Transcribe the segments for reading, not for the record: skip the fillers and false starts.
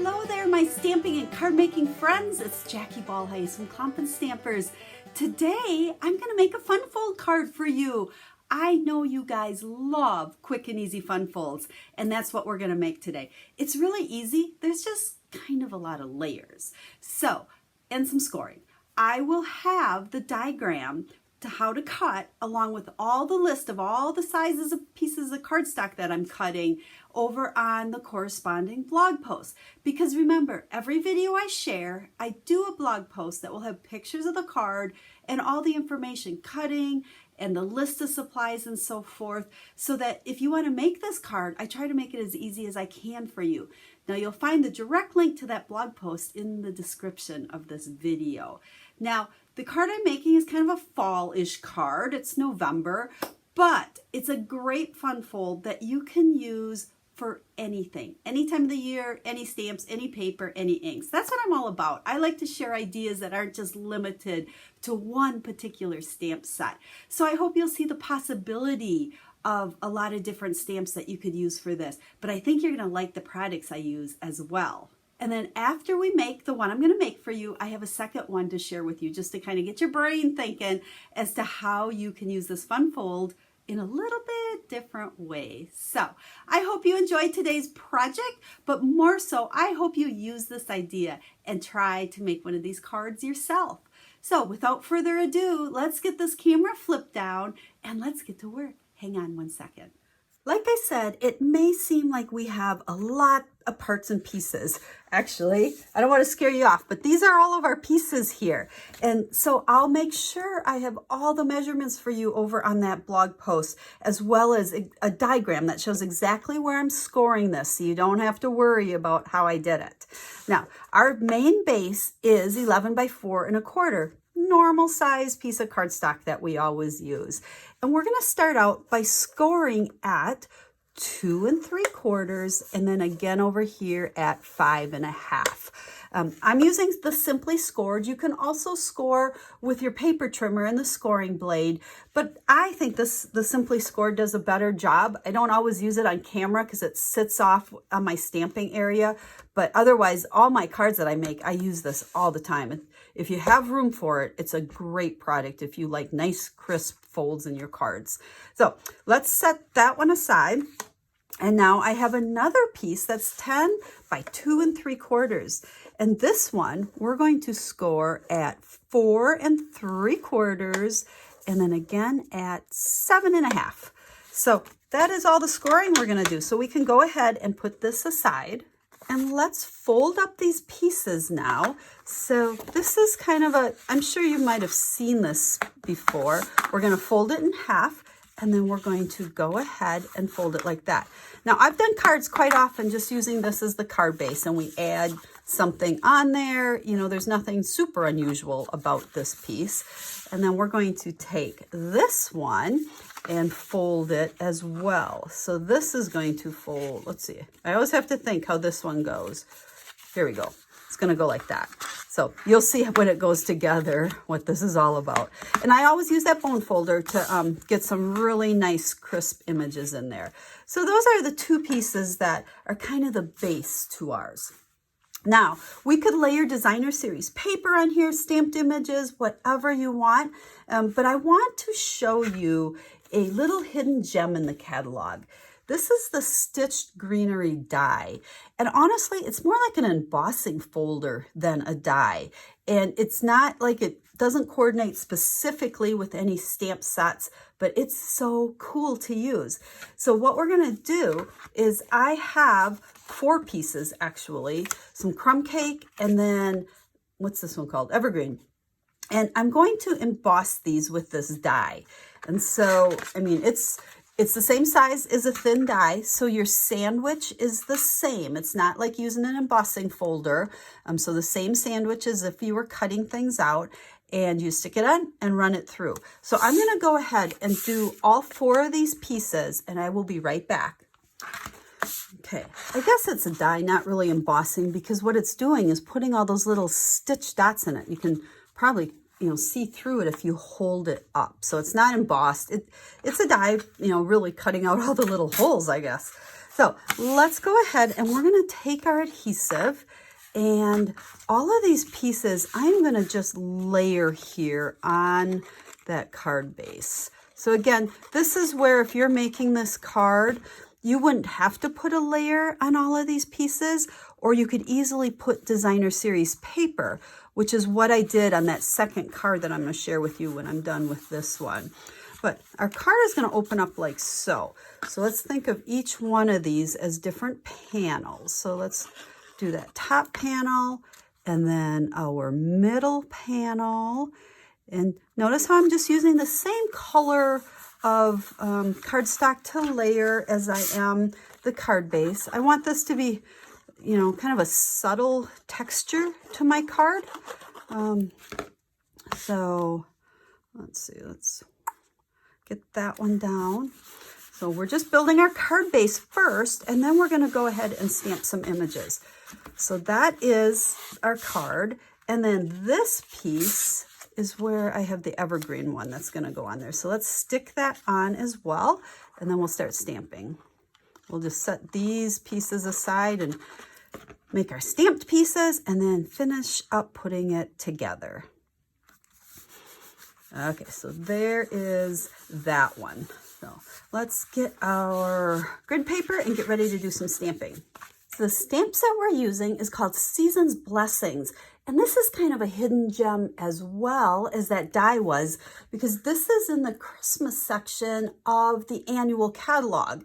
Hello there, my stamping and card making friends. It's Jackie Bolhuis from Klompen Stampers. Today, I'm going to make a fun fold card for you. I know you guys love quick and easy fun folds, and that's what we're going to make today. It's really easy. There's just kind of a lot of layers. So, and some scoring. I will have the diagram to how to cut along with all the list of all the sizes of pieces of cardstock that I'm cutting over on the corresponding blog post. Because remember, every video I share, I do a blog post that will have pictures of the card and all the information, cutting and the list of supplies and so forth, so that if you want to make this card, I try to make it as easy as I can for you. Now you'll find the direct link to that blog post in the description of this video. Now, the card I'm making is kind of a fall-ish card. It's November, but it's a great fun fold that you can use for anything, any time of the year, any stamps, any paper, any inks. That's what I'm all about. I like to share ideas that aren't just limited to one particular stamp set. So I hope you'll see the possibility of a lot of different stamps that you could use for this. But I think you're going to like the products I use as well. And then after we make the one I'm going to make for you, I have a second one to share with you just to kind of get your brain thinking as to how you can use this fun fold in a little bit different way. So I hope you enjoyed today's project, but more so, I hope you use this idea and try to make one of these cards yourself. So without further ado, let's get this camera flipped down and let's get to work. Hang on one second. Like I said, it may seem like we have a lot of parts and pieces. Actually, I don't want to scare you off, but these are all of our pieces here. And so I'll make sure I have all the measurements for you over on that blog post, as well as a diagram that shows exactly where I'm scoring this, so you don't have to worry about how I did it. Now, our main base is 11 by 4 1/4. Normal size piece of cardstock that we always use. And we're going to start out by scoring at 2 3/4 and then again over here at 5 1/2. I'm using the Simply Scored. You can also score with your paper trimmer and the scoring blade, but I think the Simply Scored does a better job. I don't always use it on camera because it sits off on my stamping area, but otherwise all my cards that I make, I use this all the time. If you have room for it, it's a great product if you like nice crisp folds in your cards. So let's set that one aside. And now I have another piece that's 10 by 2 3/4. And this one, we're going to score at 4 3/4 and then again at 7 1/2. So that is all the scoring we're going to do. So we can go ahead and put this aside. And let's fold up these pieces now. So this is kind of I'm sure you might have seen this before. We're going to fold it in half, and then we're going to go ahead and fold it like that. Now, I've done cards quite often just using this as the card base, and we add something on there. You know, there's nothing super unusual about this piece. And then we're going to take this one and fold it as well. So this is going to fold, let's see. I always have to think how this one goes. Here we go. It's going to go like that. So you'll see when it goes together what this is all about. And I always use that bone folder to get some really nice crisp images in there. So those are the two pieces that are kind of the base to ours. Now, we could layer designer series paper on here, stamped images, whatever you want. But I want to show you a little hidden gem in the catalog. This is the Stitched Greenery die. And honestly, it's more like an embossing folder than a die. And it's not like it doesn't coordinate specifically with any stamp sets, but it's so cool to use. So what we're going to do is I have 4 pieces actually, some crumb cake, and then what's this one called? Evergreen. And I'm going to emboss these with this die. And so, I mean, it's the same size as a thin die, so your sandwich is the same. It's not like using an embossing folder. So the same sandwich as if you were cutting things out, and you stick it on and run it through. So I'm going to go ahead and do all 4 of these pieces, and I will be right back. Okay, I guess it's a die, not really embossing, because what it's doing is putting all those little stitch dots in it. You can probably see through it if you hold it up. So it's not embossed. It's a die, really cutting out all the little holes, I guess. So let's go ahead and we're going to take our adhesive, and all of these pieces I'm going to just layer here on that card base. So again, this is where if you're making this card, you wouldn't have to put a layer on all of these pieces, or you could easily put designer series paper, which is what I did on that second card that I'm going to share with you when I'm done with this one. But our card is going to open up like so. So let's think of each one of these as different panels. So let's do that top panel and then our middle panel. And notice how I'm just using the same color of cardstock to layer as I am the card base. I want this to be, you know, kind of a subtle texture to my card. So let's see, let's get that one down. So we're just building our card base first, and then we're going to go ahead and stamp some images. So that is our card. And then this piece is where I have the evergreen one that's going to go on there. So let's stick that on as well, and then we'll start stamping. We'll just set these pieces aside and make our stamped pieces, and then finish up putting it together. Okay, so there is that one. So let's get our grid paper and get ready to do some stamping. So the stamp set we're using is called Season's Blessings. And this is kind of a hidden gem as well as that die was, because this is in the Christmas section of the annual catalog.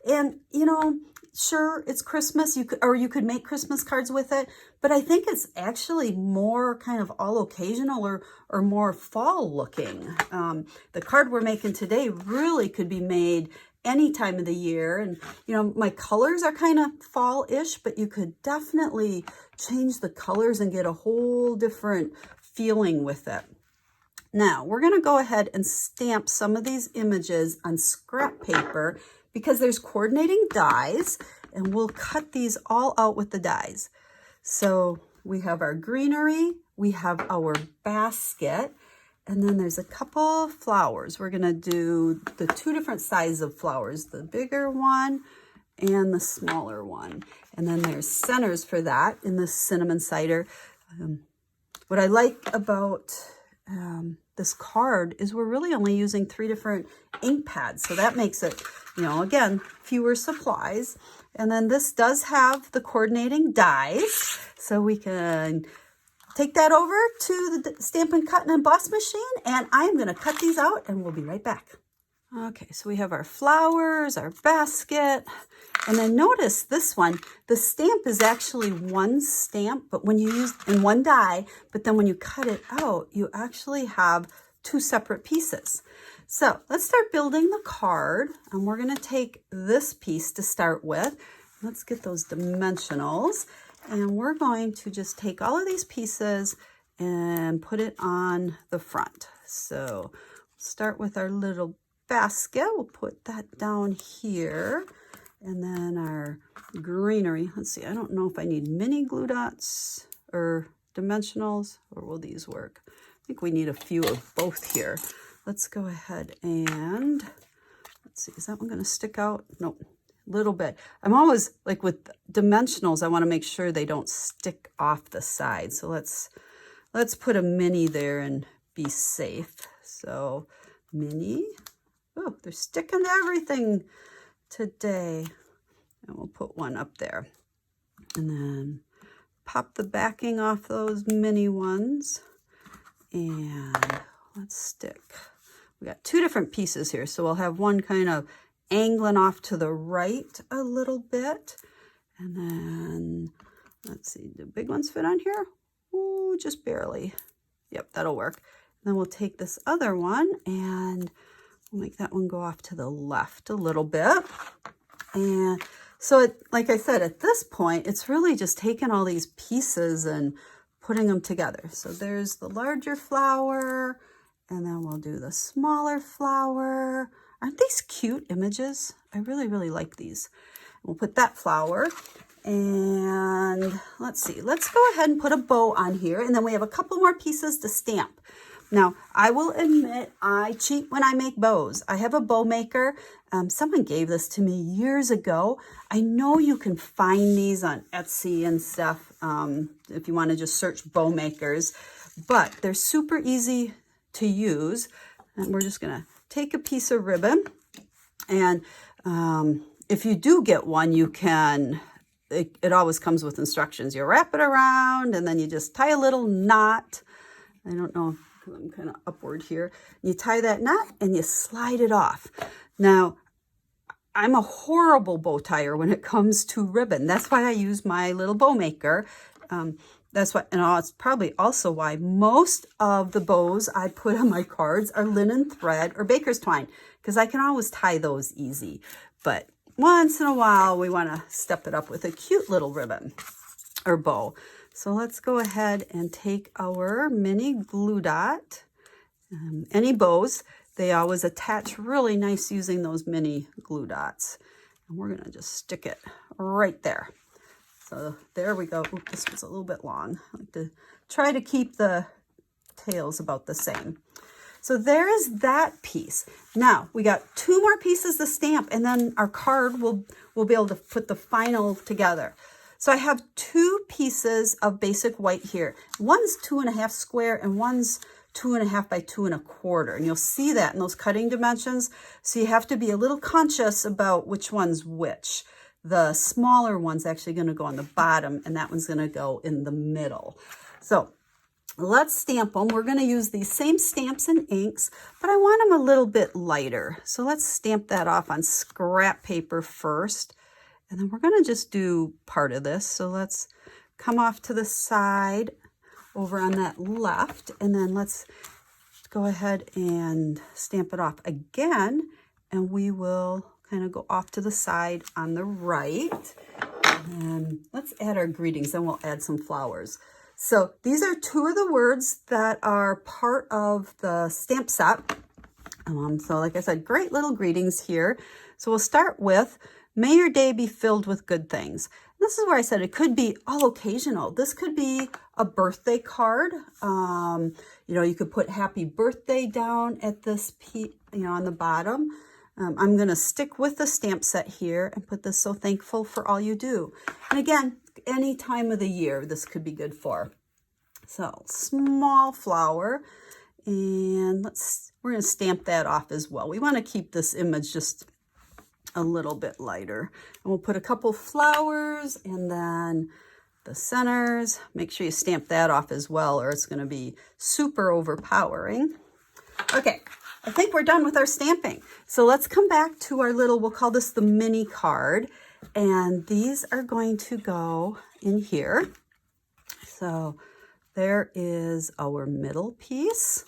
And, you know, sure, it's Christmas, you could make Christmas cards with it, but I think it's actually more kind of all occasional or more fall looking. The card we're making today really could be made any time of the year. And, you know, my colors are kind of fall-ish, but you could definitely change the colors and get a whole different feeling with it. Now, we're going to go ahead and stamp some of these images on scrap paper because there's coordinating dies, and we'll cut these all out with the dies. So we have our greenery, we have our basket, and then there's a couple flowers. We're going to do the two different sizes of flowers, the bigger one and the smaller one. And then there's centers for that in the cinnamon cider. What I like about this card is we're really only using 3 different ink pads. So that makes it, you know, again, fewer supplies. And then this does have the coordinating dies. So we can take that over to the Stampin' Cut and Emboss machine, and I'm going to cut these out, and we'll be right back. Okay, so we have our flowers, our basket, and then notice this one, the stamp is actually one stamp, but when you use in one die, but then when you cut it out, you actually have 2 separate pieces. So let's start building the card, and we're going to take this piece to start with. Let's get those dimensionals. And we're going to just take all of these pieces and put it on the front. So start with our little basket. We'll put that down here. And then our greenery. Let's see, I don't know if I need mini glue dots or dimensionals, or will these work? I think we need a few of both here. Let's go ahead and, let's see, is that one going to stick out? Nope. Little bit. I'm always like with dimensionals, I want to make sure they don't stick off the side. So let's put a mini there and be safe. So mini. Oh, they're sticking to everything today. And we'll put one up there. And then pop the backing off those mini ones. And let's stick. We got 2 different pieces here. So we'll have one kind of angling off to the right a little bit. And then, let's see, do big ones fit on here? Ooh, just barely. Yep, that'll work. And then we'll take this other one and we'll make that one go off to the left a little bit. And so, like I said, at this point, it's really just taking all these pieces and putting them together. So there's the larger flower, and then we'll do the smaller flower. Aren't these cute images? I really, really like these. We'll put that flower, and let's see. Let's go ahead and put a bow on here, and then we have a couple more pieces to stamp. Now, I will admit I cheat when I make bows. I have a bow maker. Someone gave this to me years ago. I know you can find these on Etsy and stuff if you want to just search bow makers, but they're super easy to use. And we're just going to take a piece of ribbon, and if you do get one, you can, it always comes with instructions. You wrap it around and then you just tie a little knot. I don't know, because I'm kind of upward here. You tie that knot and you slide it off. Now, I'm a horrible bow tire when it comes to ribbon. That's why I use my little bow maker. That's why, and it's probably also why most of the bows I put on my cards are linen thread or baker's twine, because I can always tie those easy. But once in a while, we want to step it up with a cute little ribbon or bow. So let's go ahead and take our mini glue dot. Any bows, they always attach really nice using those mini glue dots. And we're going to just stick it right there. So there we go. Oop, this was a little bit long. I like to try to keep the tails about the same. So there is that piece. Now we got 2 more pieces to stamp, and then our card will be able to put the final together. So I have 2 pieces of basic white here. One's 2.5 square and one's 2.5 by 2.25. And you'll see that in those cutting dimensions. So you have to be a little conscious about which one's which. The smaller one's actually going to go on the bottom, and that one's going to go in the middle. So let's stamp them. We're going to use these same stamps and inks, but I want them a little bit lighter. So let's stamp that off on scrap paper first. And then we're going to just do part of this. So let's come off to the side over on that left. And then let's go ahead and stamp it off again. And we will kind of go off to the side on the right. And let's add our greetings. Then we'll add some flowers. So these are 2 of the words that are part of the stamp set. So like I said, great little greetings here. So we'll start with, may your day be filled with good things. This is where I said it could be all occasional. This could be a birthday card. You know, you could put happy birthday down at this, on the bottom. I'm going to stick with the stamp set here and put this, so thankful for all you do. And again, any time of the year this could be good for. So small flower, and we're going to stamp that off as well. We want to keep this image just a little bit lighter. And we'll put a couple flowers and then the centers. Make sure you stamp that off as well, or it's going to be super overpowering. Okay, I think we're done with our stamping. So let's come back to our little, we'll call this the mini card. And these are going to go in here. So there is our middle piece.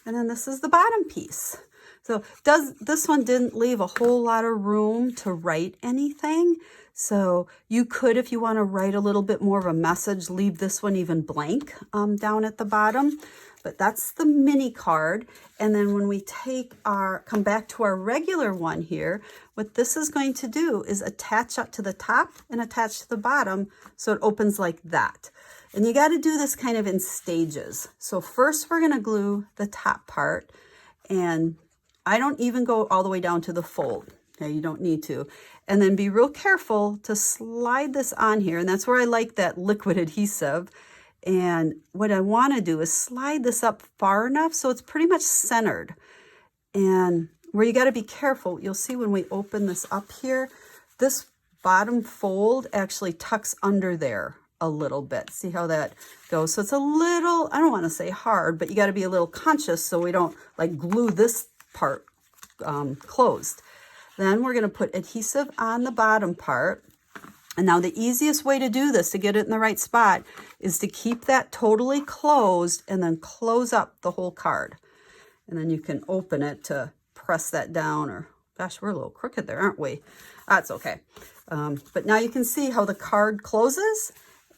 And then this is the bottom piece. So this one didn't leave a whole lot of room to write anything. So you could, if you want to write a little bit more of a message, leave this one even blank down at the bottom. But that's the mini card. And then when we come back to our regular one here, what this is going to do is attach up to the top and attach to the bottom, so it opens like that. And you got to do this kind of in stages. So first we're going to glue the top part, and I don't even go all the way down to the fold. Okay, you don't need to. And then be real careful to slide this on here. And that's where I like that liquid adhesive. And what I want to do is slide this up far enough so it's pretty much centered. And where you got to be careful, you'll see when we open this up here, this bottom fold actually tucks under there a little bit. See how that goes? So it's a little, I don't want to say hard, but you got to be a little conscious so we don't like glue this part closed. Then we're going to put adhesive on the bottom part. And now the easiest way to do this, to get it in the right spot, is to keep that totally closed and then close up the whole card. And then you can open it to press that down, or gosh, we're a little crooked there, aren't we? That's okay. But now you can see how the card closes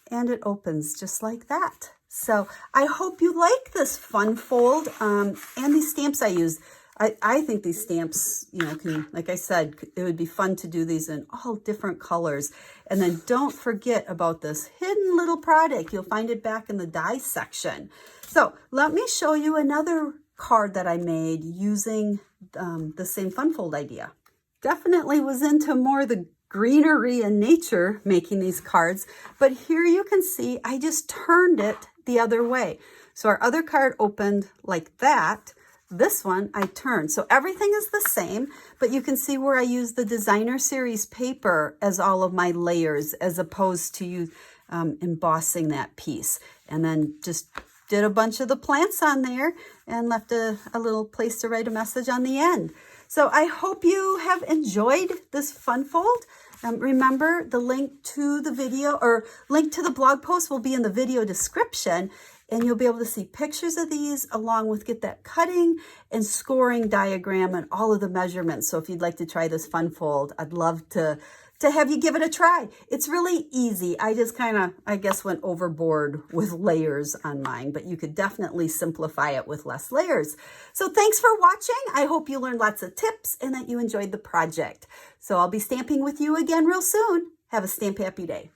and it opens just like that. So I hope you like this fun fold and these stamps I used. I think these stamps, you know, can, like I said, it would be fun to do these in all different colors. And then don't forget about this hidden little product. You'll find it back in the die section. So let me show you another card that I made using the same fun fold idea. Definitely was into more the greenery and nature making these cards, but here you can see I just turned it the other way. So our other card opened like that. This one I turned. So everything is the same, but you can see where I use the designer series paper as all of my layers, as opposed to you embossing that piece. And then just did a bunch of the plants on there and left a little place to write a message on the end. So I hope you have enjoyed this fun fold. Remember, the link to the video or link to the blog post will be in the video description, and you'll be able to see pictures of these along with get that cutting and scoring diagram and all of the measurements. So if you'd like to try this fun fold, I'd love to have you give it a try. It's really easy. I just kind of, I guess, went overboard with layers on mine, but you could definitely simplify it with less layers. So thanks for watching. I hope you learned lots of tips and that you enjoyed the project. So I'll be stamping with you again real soon. Have a stamp happy day.